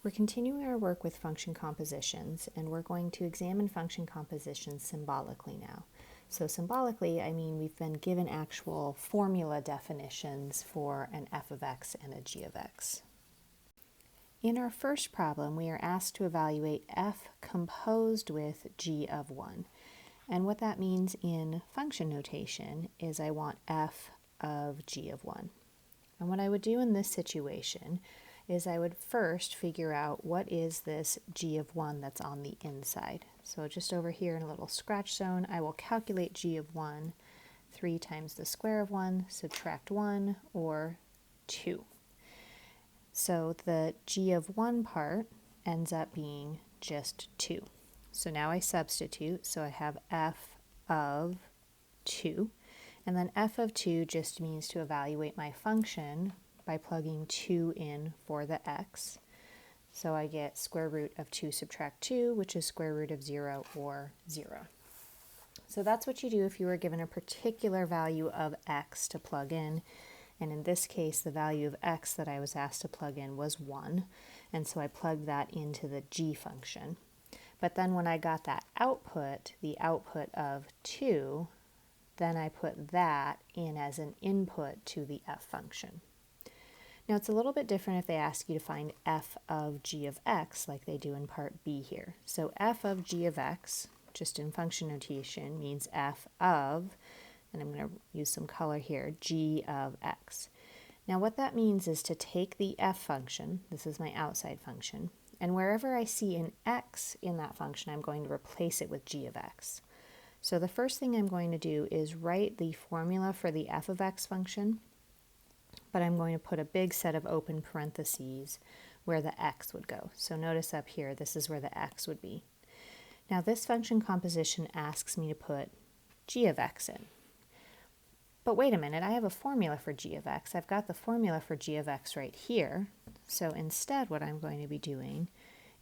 We're continuing our work with function compositions, and we're going to examine function compositions symbolically now. So symbolically, I mean we've been given actual formula definitions for an f of x and a g of x. In our first problem, we are asked to evaluate f composed with g of 1. And what that means in function notation is I want f of g of 1. And what I would do in this situation is I would first figure out what is this g of 1 that's on the inside. So just over here in a little scratch zone, I will calculate g of 1, 3 times the square of 1, subtract 1, or 2. So the g of 1 part ends up being just 2. So now I substitute, so I have f of 2. And then f of 2 just means to evaluate my function by plugging 2 in for the x. So I get square root of 2 subtract 2, which is square root of 0 or 0. So that's what you do if you were given a particular value of x to plug in. And in this case, the value of x that I was asked to plug in was 1. And so I plugged that into the g function. But then when I got that output, the output of 2, then I put that in as an input to the f function. Now it's a little bit different if they ask you to find f of g of x like they do in part B here. So f of g of x, just in function notation, means f of, and I'm going to use some color here, g of x. Now what that means is to take the f function, this is my outside function, and wherever I see an x in that function, I'm going to replace it with g of x. So the first thing I'm going to do is write the formula for the f of x function, but I'm going to put a big set of open parentheses where the x would go. So notice up here, this is where the x would be. Now this function composition asks me to put g of x in. But wait a minute, I have a formula for g of x. I've got the formula for g of x right here. So instead what I'm going to be doing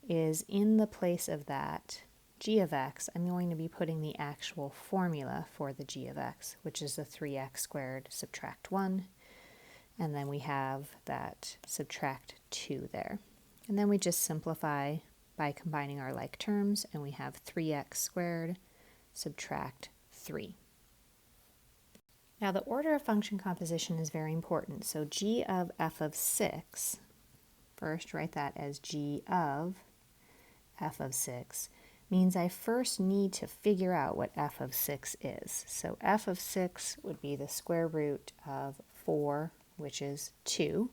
is in the place of that g of x, I'm going to be putting the actual formula for the g of x, which is the 3x squared subtract 1. And then we have that subtract 2 there. And then we just simplify by combining our like terms, and we have 3x squared subtract 3. Now the order of function composition is very important. So g of f of 6, first write that as g of f of 6, means I first need to figure out what f of 6 is. So f of 6 would be the square root of 4, which is 2.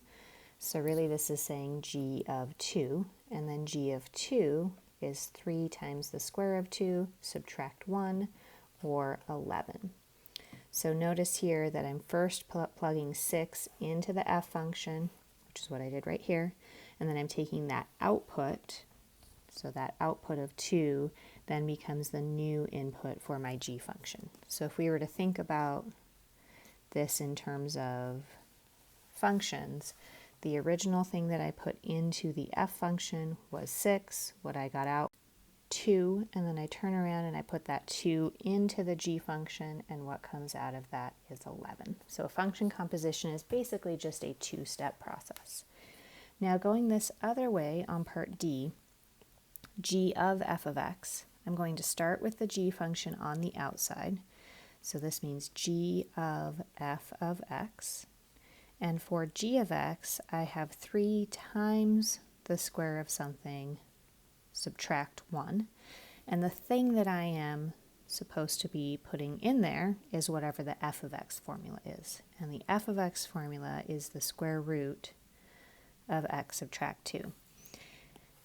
So really this is saying g of 2, and then g of 2 is 3 times the square of 2, subtract 1, or 11. So notice here that I'm first plugging 6 into the f function, which is what I did right here, and then I'm taking that output, so that output of 2 then becomes the new input for my g function. So if we were to think about this in terms of functions, the original thing that I put into the f function was 6, what I got out 2, and then I turn around and I put that 2 into the g function, and what comes out of that is 11. So a function composition is basically just a two-step process. Now going this other way on part D, g of f of x, I'm going to start with the g function on the outside. So this means g of f of x. And for g of x, I have 3 times the square of something, subtract 1. And the thing that I am supposed to be putting in there is whatever the f of x formula is. And the f of x formula is the square root of x subtract 2.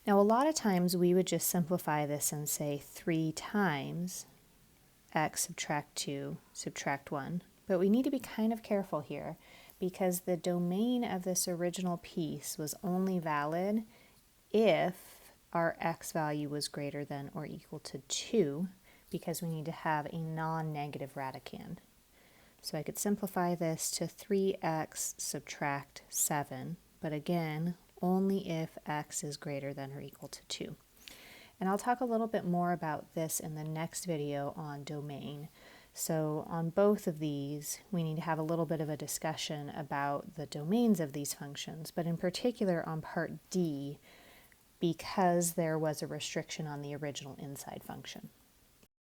Now a lot of times we would just simplify this and say 3 times x subtract 2 subtract 1. But we need to be kind of careful here, because the domain of this original piece was only valid if our x value was greater than or equal to 2, because we need to have a non-negative radicand. So I could simplify this to 3x subtract 7, but again, only if x is greater than or equal to 2. And I'll talk a little bit more about this in the next video on domain. So on both of these, we need to have a little bit of a discussion about the domains of these functions, but in particular on part D, because there was a restriction on the original inside function.